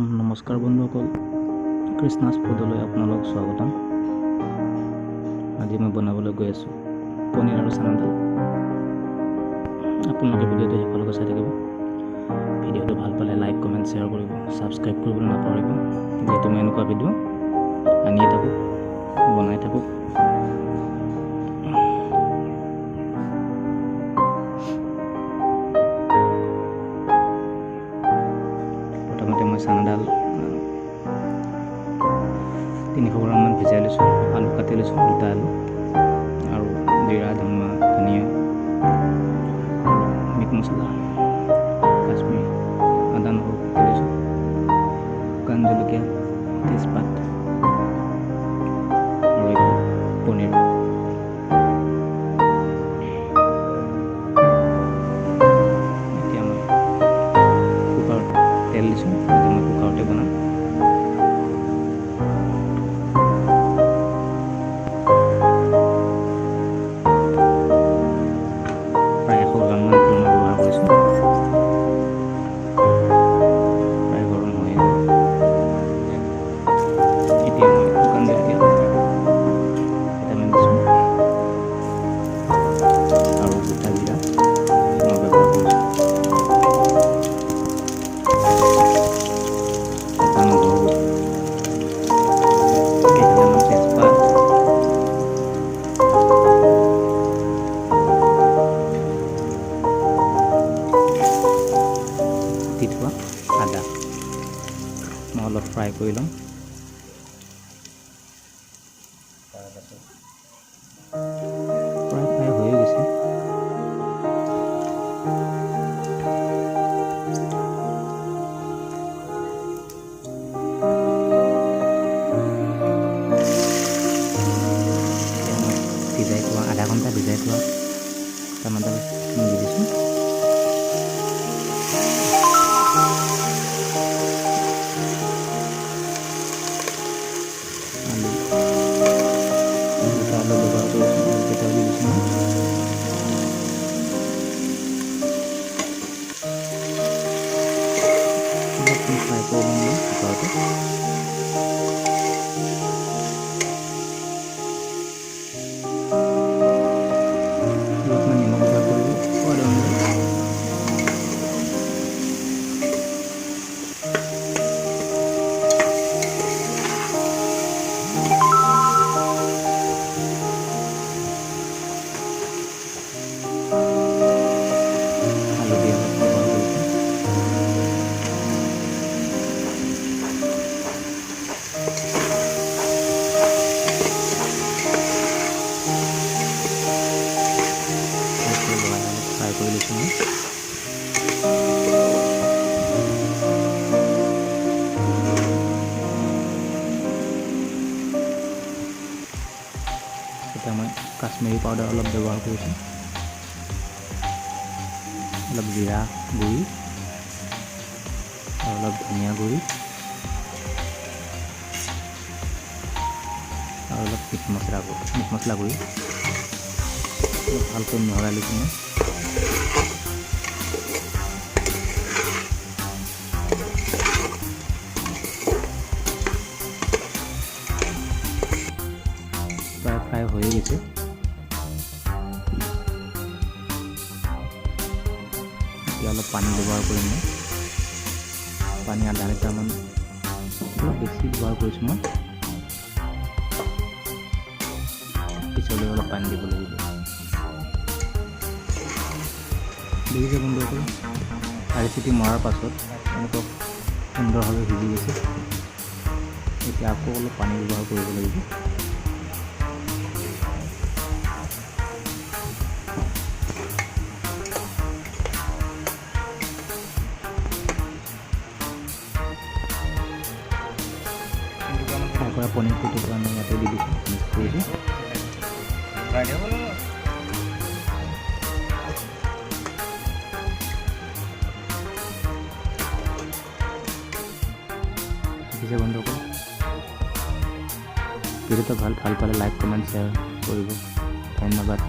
নমস্কাৰ বন্ধুসকল, কৃষ্ণাছ ফুডলৈ আপোনালোক স্বাগতম। আজি মই বনাবলৈ গৈ আছোঁ পনীৰ আৰু চানা দাল। আপোনালোকে ভিডিঅ'টো শেষলৈকে চাই থাকিব। ভিডিঅ'টো ভাল পালে লাইক, কমেণ্ট, শ্বেয়াৰ কৰিব, ছাবস্ক্ৰাইব কৰিবলৈ নাপাহৰিব। যিহেতু মই এনেকুৱা ভিডিঅ' আনিয়ে থাকোঁ, বনাই থাকোঁ। প্ৰথমতে মই চানাডাল 300 গ্ৰামমান ভিজাই লৈছোঁ। আলু কাটি লৈছোঁ, 2টা আলু আৰু জিৰা, ধনিয়া, মিট মছলা, কাশ্মীৰ, আদা, নহৰু কাটি লৈছোঁ, শুকান জলকীয়া, তেজপাত আৰু পনীৰ। এতিয়া মই কুকাৰত তেল দিছোঁ। আজি মই কুকাৰতে বনাম। প্ৰায় 100 গ্ৰামমান তেল মই ব্যৱহাৰ কৰিছোঁ। প্ৰায় গৰম হৈ গ'ল। এতিয়া মই শুকান জলকীয়া কেইটামান দিছোঁ আৰু গোটা জিৰা মই ব্যৱহাৰ কৰিছোঁ। এটা নহৰু, কেইটামান তেজপাত, দি থোৱা আদা মই অলপ ফ্ৰাই কৰি ল'ম। প্ৰায় ফ্ৰাই হৈয়ে গৈছে। ভিজাই থোৱা আধা ঘণ্টা ভিজাই থোৱা চানাডাল দি দিছোঁ। আলু দুটা আলু ব্যৱহাৰ কৰিছোঁ, কেইটাও দি দিছোঁ মই। অলপ ফ্ৰাই কৰি ল'ম মই কুকাৰতে। অলপমান নিমখ ব্যৱহাৰ কৰিলোঁ, সোৱাদ অনুযায়ী। আলু দি অলপ ব্যৱহাৰ কৰিছোঁ। ফ্ৰাই কৰি লৈছোঁ মই। এতিয়া মই কাশ্মীৰী পাউডাৰ অলপ ব্যৱহাৰ কৰিছোঁ, অলপ জিৰা গুড়ি আৰু অলপ ধনিয়া গুড়ি আৰু অলপ মিট মছলা গুড়ি অলপ ভালকৈ মিহলাই লৈছোঁ মই। প্ৰায় ফ্ৰাই হৈয়ে গৈছে। এতিয়া অলপ পানী ব্যৱহাৰ কৰিম মই। পানী আধা লিটাৰমান, অলপ বেছি ব্যৱহাৰ কৰিছোঁ মই। পিছলৈ অলপ পানী দিব লাগিব। দেখিছে বন্ধুসকল, 4 চিটি মৰাৰ পাছত এনেকুৱা সুন্দৰভাৱে সিজি গৈছে। এতিয়া আকৌ অলপ পানী ব্যৱহাৰ কৰিব লাগিব। ফ্ৰাই কৰা পনীৰটো টুকুৰা মই ইয়াতে দি দিছোঁ, মিক্স কৰিছোঁ। দেখিছে বন্ধুসকল, ভিডিঅ'টো ভাল পালে লাইক, কমেণ্ট, শ্বেয়াৰ কৰিব। ধন্যবাদ।